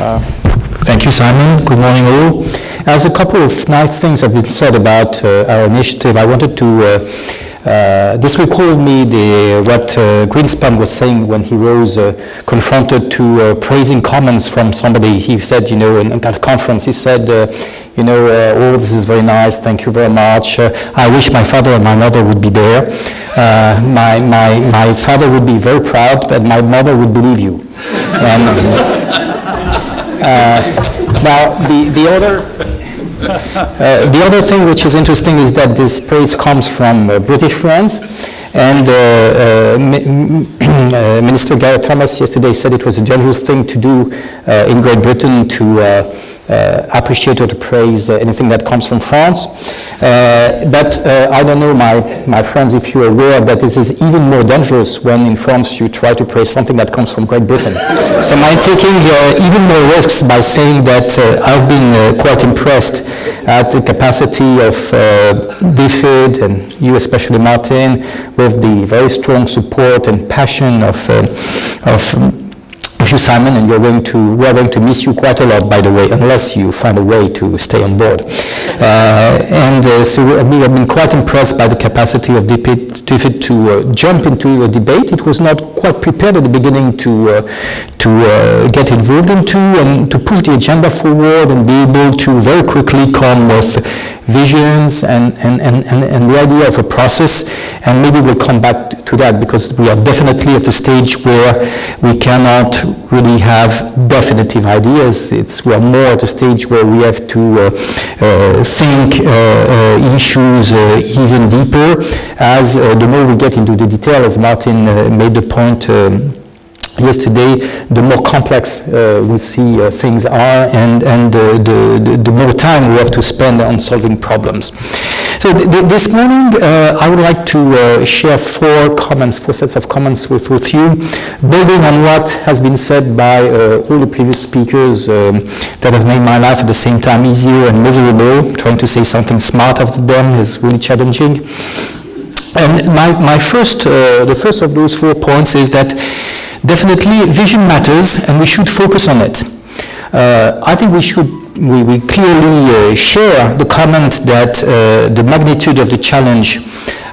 Thank you, Simon. Good morning, all. As a couple of nice things have been said about our initiative, I wanted to this recalled me what Greenspan was saying when he was confronted to praising comments from somebody. He said, you know, at a conference, he said, you know, oh, this is very nice, thank you very much. I wish my father and my mother would be there. My father would be very proud, but my mother would believe you. And, now, the other thing which is interesting is that this praise comes from British friends, and Minister Gareth Thomas yesterday said it was a dangerous thing to do in Great Britain to appreciate or to praise anything that comes from France. But I don't know, my friends, if you're aware that this is even more dangerous when in France you try to praise something that comes from Great Britain. So I'm taking even more risks by saying that I've been quite impressed at the capacity of David and you especially, Martin, with the very strong support and passion of you, Simon, and we are going to miss you quite a lot, by the way, unless you find a way to stay on board. So I've been quite impressed by the capacity of David to jump into a debate. It was not quite prepared at the beginning to get involved into and to push the agenda forward and be able to very quickly come with visions and the idea of a process. And maybe we'll come back to that because we are definitely at a stage where we cannot really have definitive ideas. We are more at a stage where we have to think issues even deeper as the more we get into the detail, as Martin made the point yesterday, the more complex we see things are, and the more time we have to spend on solving problems. So this morning, I would like to share four sets of comments with you, building on what has been said by all the previous speakers that have made my life at the same time easier and miserable. Trying to say something smart after them is really challenging. And the first of those 4 points is that definitely vision matters and we should focus on it. I think we clearly share the comment that the magnitude of the challenge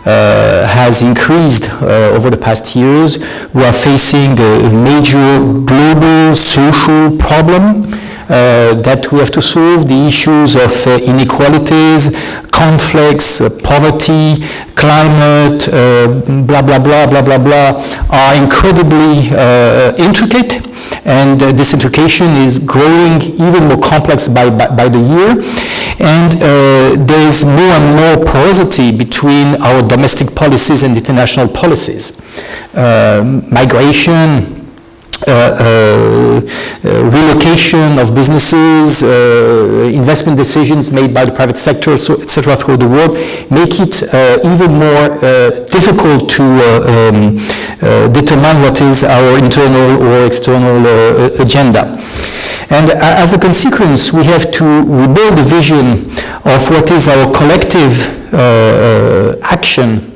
has increased over the past years. We are facing a major global social problem that we have to solve. The issues of inequalities, conflicts, poverty, climate, blah, blah, blah, blah, blah, blah, are incredibly intricate, and this intrication is growing even more complex by the year. And there is more and more porosity between our domestic policies and international policies. Migration, relocation of businesses, investment decisions made by the private sector, etc. throughout the world, make it even more difficult to determine what is our internal or external agenda. And as a consequence, we have to rebuild the vision of what is our collective action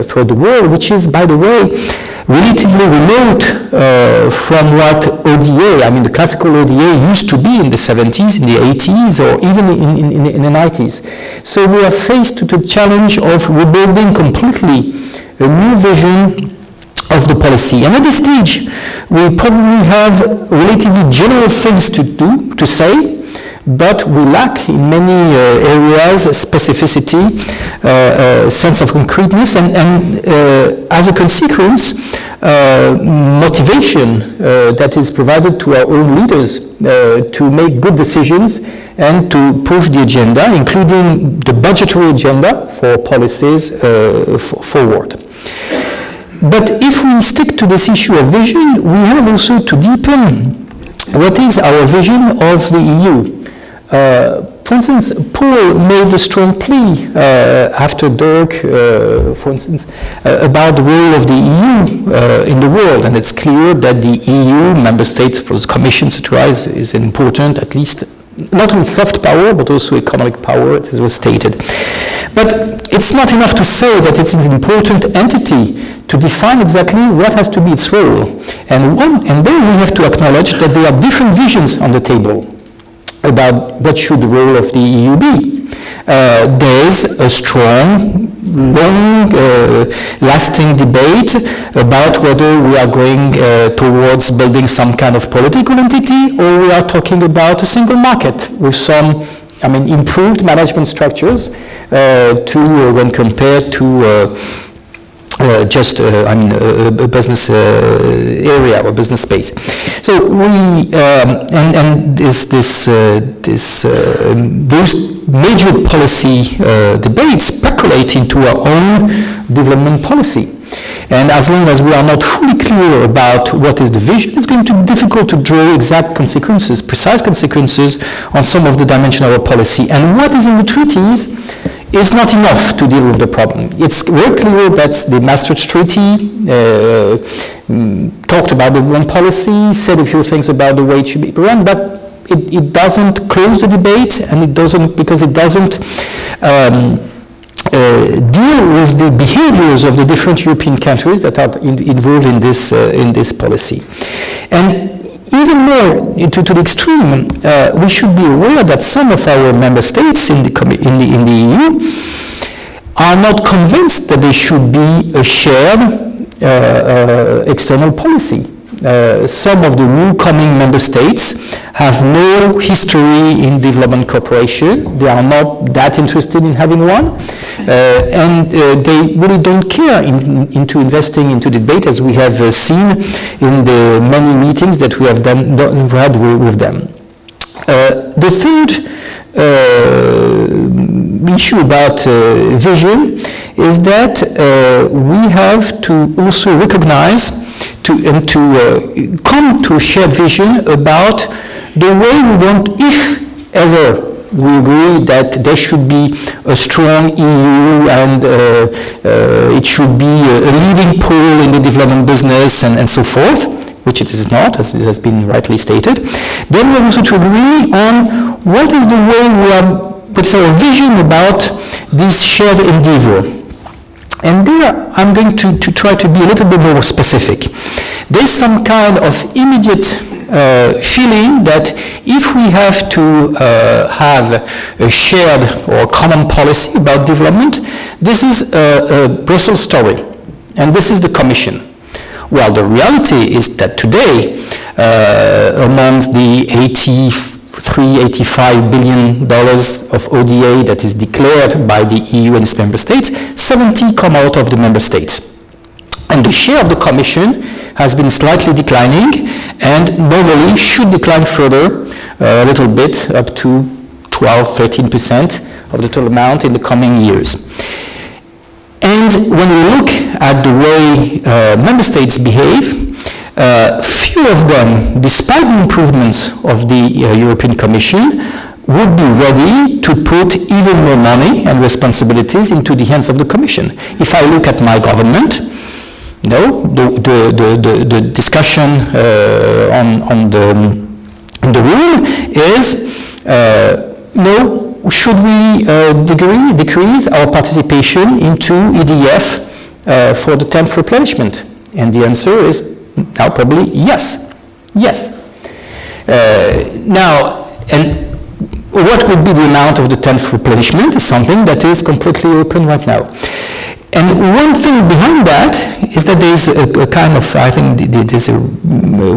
throughout the world, which is, by the way, relatively remote from what ODA, I mean the classical ODA, used to be in the 70s, in the 80s, or even in the 90s. So we are faced with the challenge of rebuilding completely a new vision of the policy. And at this stage, we probably have relatively general things to do, to say, but we lack in many areas specificity, sense of concreteness, and as a consequence, motivation that is provided to our own leaders to make good decisions and to push the agenda, including the budgetary agenda for policies forward. But if we stick to this issue of vision, we have also to deepen what is our vision of the EU. For instance, Paul made a strong plea after Dirk, for instance, about the role of the EU in the world, and it's clear that the EU, member states, Commission, etc., is important, at least not only soft power, but also economic power, as was stated. But it's not enough to say that it's an important entity to define exactly what has to be its role. And then we have to acknowledge that there are different visions on the table about what should the role of the EU be. There's a strong, long-lasting debate about whether we are going towards building some kind of political entity, or we are talking about a single market with some, improved management structures when compared to a business area or business space. So we those major policy debates percolate into our own development policy. And as long as we are not fully clear about what is the vision, it's going to be difficult to draw exact consequences, precise consequences on some of the dimensions of our policy. And what is in the treaties is not enough to deal with the problem. It's very clear that the Maastricht Treaty talked about the one policy, said a few things about the way it should be run, but it doesn't close the debate, and it doesn't, because it doesn't deal with the behaviors of the different European countries that are involved in this policy. And even more to the extreme, we should be aware that some of our member states in the EU are not convinced that there should be a shared external policy. Some of the new coming member states have no history in development cooperation. They are not that interested in having one, and they really don't care into investing into debate, as we have seen in the many meetings that we have had with them. The third issue about vision is that we have to also recognize and to come to a shared vision about the way we want, if ever we agree that there should be a strong EU and it should be a leading pole in the development business and so forth, which it is not, as it has been rightly stated. Then we also to agree on what is the way what's our vision about this shared endeavor. And there I'm going to try to be a little bit more specific. There's some kind of immediate feeling that if we have to have a shared or common policy about development, this is a Brussels story, and this is the Commission. Well, the reality is that today, amongst the $85 billion of ODA that is declared by the EU and its member states, 70 come out of the member states. And the share of the Commission has been slightly declining, and normally should decline further a little bit, up to 12–13% of the total amount in the coming years. And when we look at the way member states behave, few of them, despite the improvements of the European Commission, would be ready to put even more money and responsibilities into the hands of the Commission. If I look at my government, the discussion on the rule is, should we decrease our participation into EDF for the 10th replenishment? And the answer is now probably yes. Yes. Now, and what would be the amount of the 10th replenishment is something that is completely open right now. And one thing behind that is that there's a kind of, I think there's a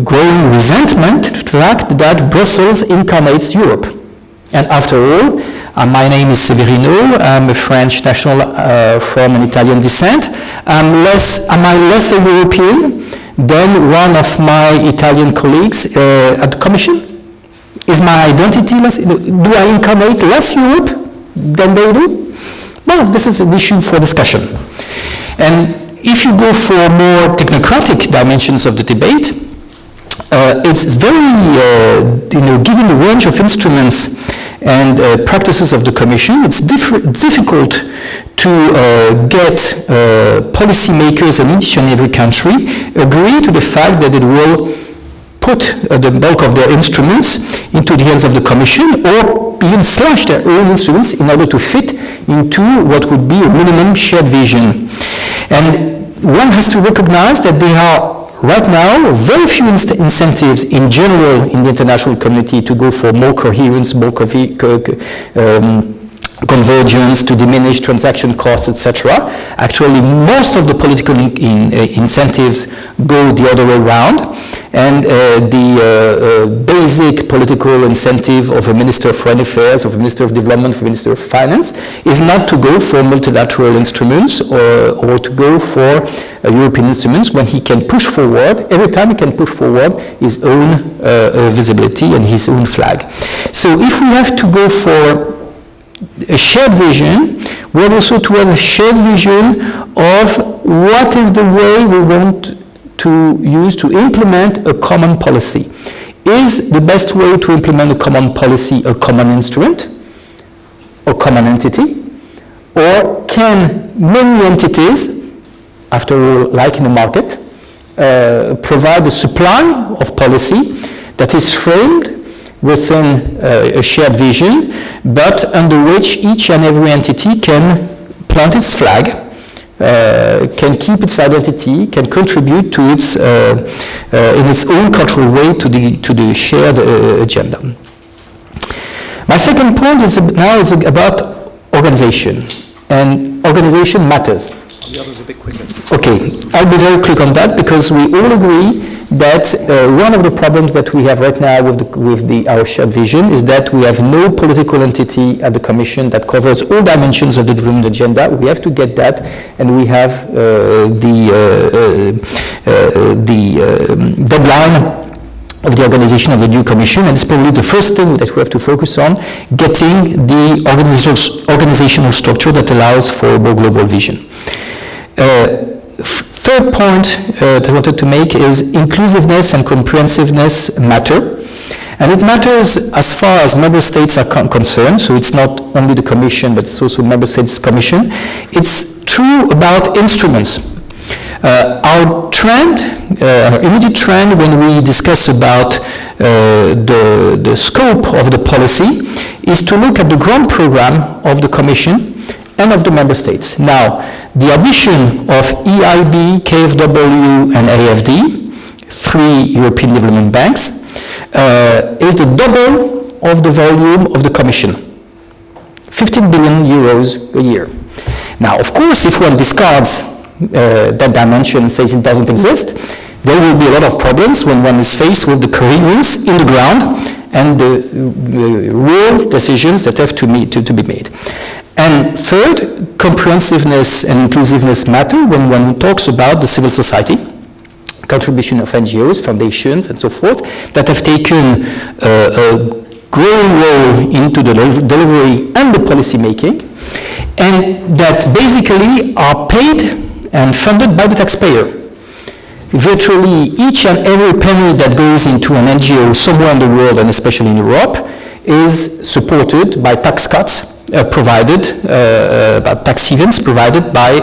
growing resentment to the fact that Brussels incarnates Europe. And after all, my name is Severino, I'm a French national from an Italian descent. Am I less a European than one of my Italian colleagues at the Commission? Is my identity less? Do I incarnate less Europe than they do? Well, this is an issue for discussion. And if you go for more technocratic dimensions of the debate, it's very, given the range of instruments and practices of the Commission, it's difficult to get policymakers in each and every country agree to the fact that it will put the bulk of their instruments into the hands of the Commission, or even slash their own instruments in order to fit into what would be a minimum shared vision. And one has to recognize that there are right now very few incentives in general in the international community to go for more coherence, more convergence, to diminish transaction costs, etc. Actually, most of the political incentives go the other way around, and the basic political incentive of a Minister of Foreign Affairs, of a Minister of Development, of a Minister of Finance, is not to go for multilateral instruments or to go for European instruments when he can push forward, every time he can push forward his own visibility and his own flag. So if we have to go for a shared vision, we have also to have a shared vision of what is the way we want to use to implement a common policy. Is the best way to implement a common policy a common instrument, or common entity? Or can many entities, after all, like in a market, provide a supply of policy that is framed within a shared vision, but under which each and every entity can plant its flag, can keep its identity, can contribute to its, in its own cultural way to the shared agenda. My second point is now is about organization, and organization matters. The others a bit quicker. Okay, I'll be very quick on that because we all agree that one of the problems that we have right now with our shared vision is that we have no political entity at the Commission that covers all dimensions of the development agenda. We have to get that, and we have the deadline of the organization of the new Commission, and it's probably the first thing that we have to focus on, getting the organizational structure that allows for a more global vision. Third point that I wanted to make is inclusiveness and comprehensiveness matter. And it matters as far as member states are concerned, so it's not only the Commission, but it's also member states' Commission. It's true about instruments. Our trend, our immediate trend when we discuss about the scope of the policy is to look at the ground program of the Commission and of the member states. Now, the addition of EIB, KfW, and AFD, 3 European development banks, is the double of the volume of the Commission, 15 billion euros a year. Now, of course, if one discards that dimension and says it doesn't exist, there will be a lot of problems when one is faced with the coherence in the ground and the real decisions that have to be made. And third, comprehensiveness and inclusiveness matter when one talks about the civil society, contribution of NGOs, foundations, and so forth, that have taken a growing role into the delivery and the policy making, and that basically are paid and funded by the taxpayer. Virtually each and every penny that goes into an NGO somewhere in the world, and especially in Europe, is supported by tax cuts provided, tax havens provided by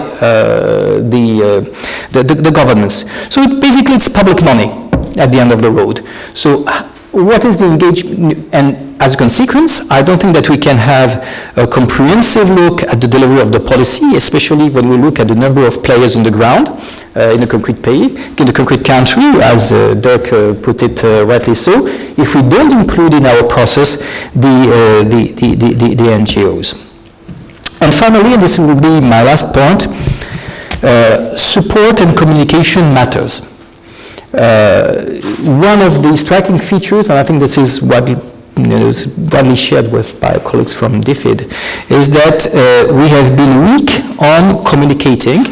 the governments. So basically it's public money at the end of the road. So what is the engagement? And as a consequence, I don't think that we can have a comprehensive look at the delivery of the policy, especially when we look at the number of players on the ground in a concrete country, as Dirk put it rightly so, if we don't include in our process the NGOs. And finally, and this will be my last point, support and communication matters. One of the striking features, and I think this is what is widely shared with by colleagues from DFID, is that we have been weak on communicating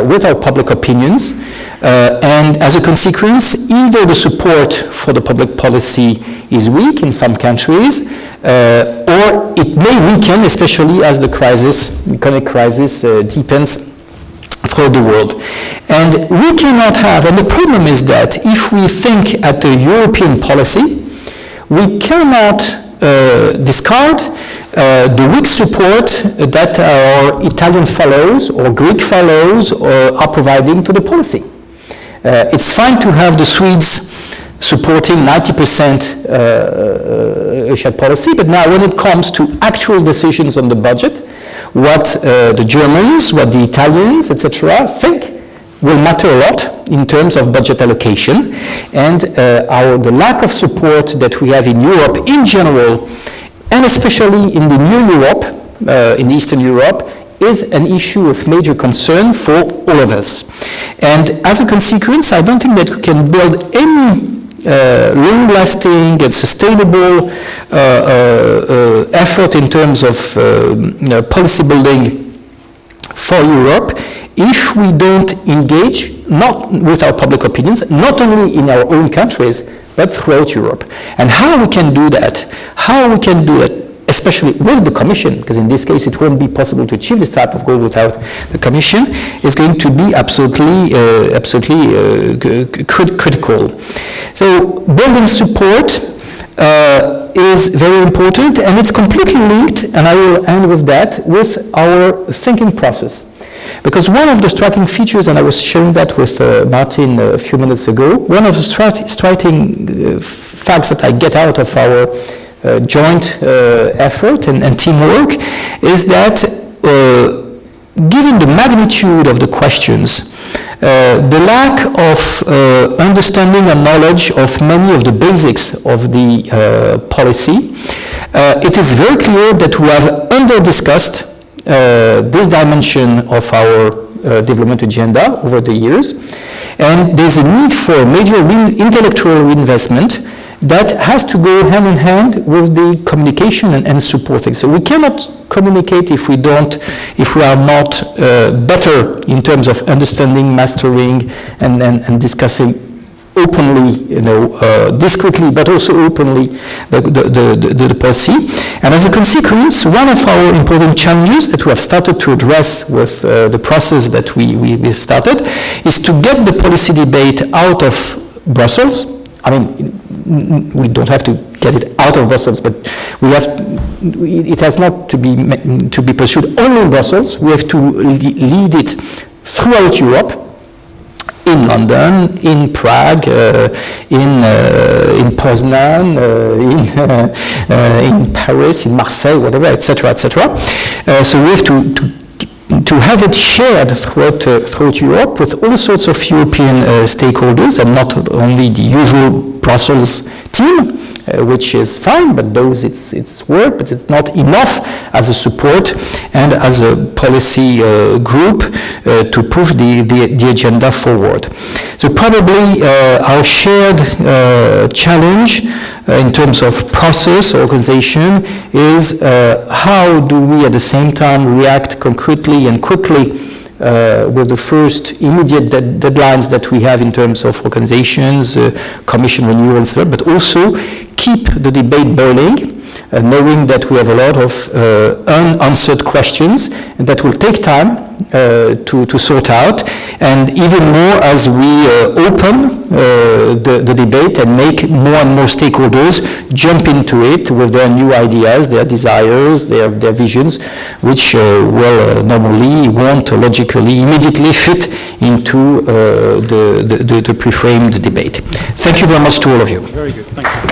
with our public opinions, and as a consequence, either the support for the public policy is weak in some countries, or it may weaken, especially as the economic crisis deepens throughout the world. And we cannot have, and the problem is that if we think at the European policy, we cannot discard the weak support that our Italian fellows or Greek fellows are providing to the policy. It's fine to have the Swedes supporting 90% shared policy, but now when it comes to actual decisions on the budget, what the Germans, what the Italians, etc., think, will matter a lot in terms of budget allocation, and the lack of support that we have in Europe in general, and especially in the new Europe, in Eastern Europe, is an issue of major concern for all of us. And as a consequence, I don't think that we can build any long-lasting and sustainable effort in terms of policy building for Europe if we don't engage, not with our public opinions, not only in our own countries, but throughout Europe. And how we can do that? How we can do it, especially with the Commission, because in this case it won't be possible to achieve this type of goal without the Commission, is going to be absolutely critical. So building support is very important, and it's completely linked, and I will end with that, with our thinking process. Because one of the striking features, and I was sharing that with Martin a few minutes ago, one of the striking facts that I get out of our joint effort and teamwork is that given the magnitude of the questions, the lack of understanding and knowledge of many of the basics of the policy, it is very clear that we have under-discussed this dimension of our development agenda over the years, and there's a need for major intellectual reinvestment that has to go hand in hand with the communication and supporting. So we cannot communicate if we are not better in terms of understanding, mastering, and discussing openly, discreetly, but also openly the policy. And as a consequence, one of our important challenges that we have started to address with the process that we've started is to get the policy debate out of Brussels. I mean, we don't have to get it out of Brussels, but it has not to be pursued only in Brussels. We have to lead it throughout Europe, in London, in Prague, in Poznan, in Paris, in Marseille, whatever, etc., etc. So we have to have it shared throughout Europe with all sorts of European stakeholders, and not only the usual Brussels team, which is fine, but those it's work, but it's not enough as a support and as a policy group to push the agenda forward. So probably our shared challenge in terms of process, organization, is how do we at the same time react concretely and quickly with the first immediate deadlines that we have in terms of organizations, commission renewal, etc., but also keep the debate burning, knowing that we have a lot of unanswered questions and that will take time to sort out, and even more as we open the debate and make more and more stakeholders jump into it with their new ideas, their desires, their visions, which will normally won't logically immediately fit into the pre-framed debate. Thank you very much to all of you. Very good. Thank you.